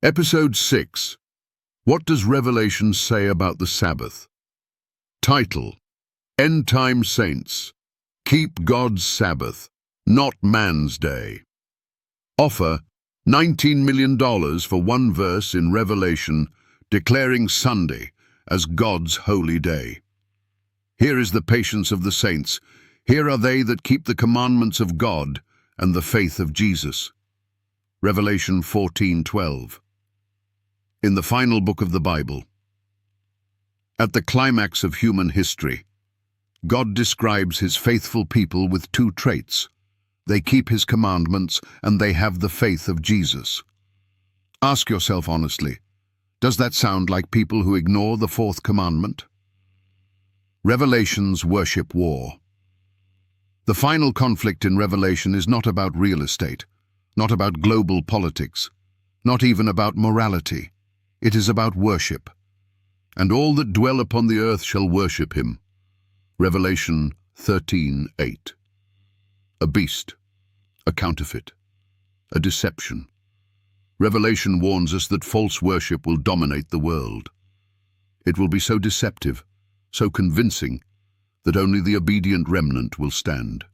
Episode 6. What does Revelation say about the Sabbath? Title: End Time Saints. Keep God's Sabbath, not man's day. Offer: $19 million for one verse in Revelation declaring Sunday as God's holy day. Here is the patience of the saints. Here are they that keep the commandments of God and the faith of Jesus. Revelation 14:12. In the final book of the Bible. At the climax of human history, God describes his faithful people with two traits. They keep his commandments and they have the faith of Jesus. Ask yourself honestly, does that sound like people who ignore the fourth commandment? Revelation's worship war. The final conflict in Revelation is not about real estate, not about global politics, not even about morality. It is about worship. And all that dwell upon the earth shall worship him. Revelation 13:8. A beast, a counterfeit, a deception. Revelation warns us that false worship will dominate the world. It will be so deceptive, so convincing, that only the obedient remnant will stand.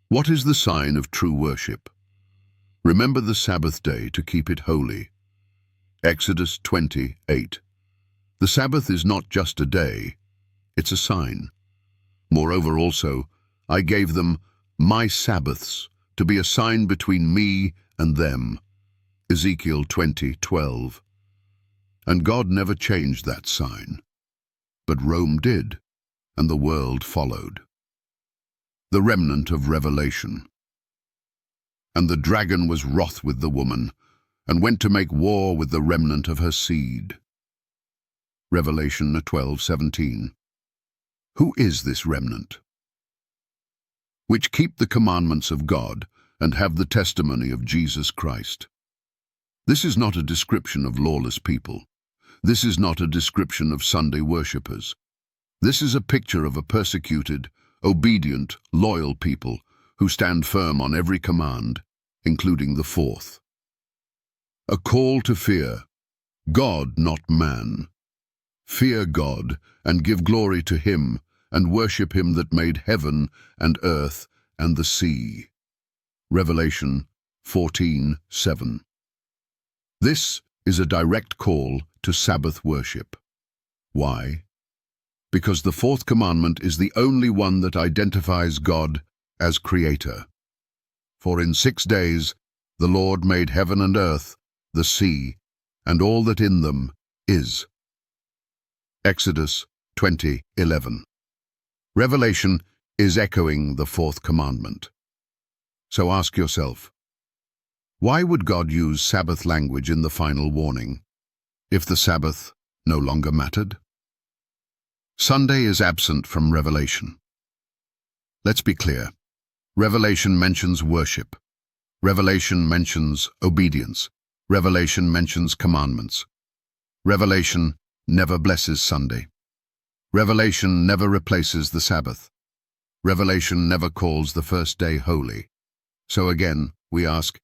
What is the sign of true worship? Remember the Sabbath day to keep it holy. Exodus 20:8. The Sabbath is not just a day, it's a sign. Moreover also, I gave them my Sabbaths to be a sign between me and them. Ezekiel 20:12. And God never changed that sign. But Rome did, and the world followed. The remnant of Revelation. And the dragon was wroth with the woman, and went to make war with the remnant of her seed. Revelation 12:17. Who is this remnant? Which keep the commandments of God and have the testimony of Jesus Christ. This is not a description of lawless people. This is not a description of Sunday worshippers. This is a picture of a persecuted, obedient, loyal people who stand firm on every command, including the fourth. A call to fear, God, not man. Fear God and give glory to him and worship him that made heaven and earth and the sea. Revelation 14:7. This is a direct call to Sabbath worship. Why? Because the fourth commandment is the only one that identifies God as Creator. For in 6 days the Lord made heaven and earth, the sea, and all that in them is. Exodus 20:11. Revelation is echoing the fourth commandment. So ask yourself, why would God use Sabbath language in the final warning, if the Sabbath no longer mattered? Sunday is absent from Revelation. Let's be clear. Revelation mentions worship. Revelation mentions obedience. Revelation mentions commandments. Revelation never blesses Sunday. Revelation never replaces the Sabbath. Revelation never calls the first day holy. So again, we ask,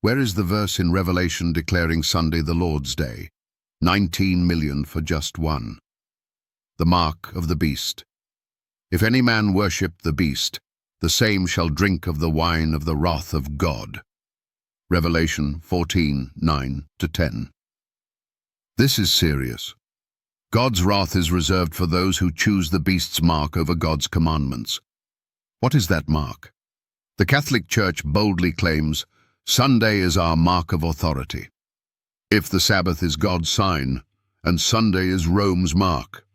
where is the verse in Revelation declaring Sunday the Lord's day? 19 million for just one. The mark of the beast. If any man worship the beast, the same shall drink of the wine of the wrath of God. Revelation 14:9-10. This is serious. God's wrath is reserved for those who choose the beast's mark over God's commandments. What is that mark? The Catholic Church boldly claims, Sunday is our mark of authority. If the Sabbath is God's sign, and Sunday is Rome's mark,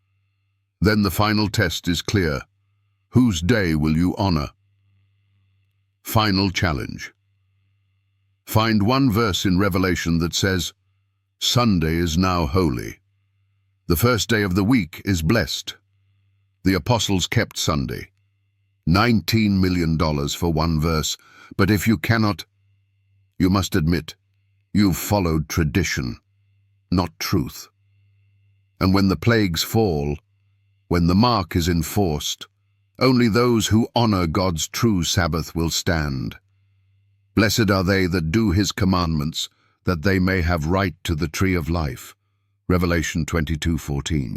then the final test is clear. Whose day will you honor? Final challenge. Find one verse in Revelation that says, Sunday is now holy. The first day of the week is blessed. The apostles kept Sunday. $19 million for one verse, but if you cannot, you must admit, you've followed tradition, not truth. And when the plagues fall, when the mark is enforced, only those who honor God's true Sabbath will stand. Blessed are they that do his commandments, that they may have right to the tree of life. Revelation 22:14.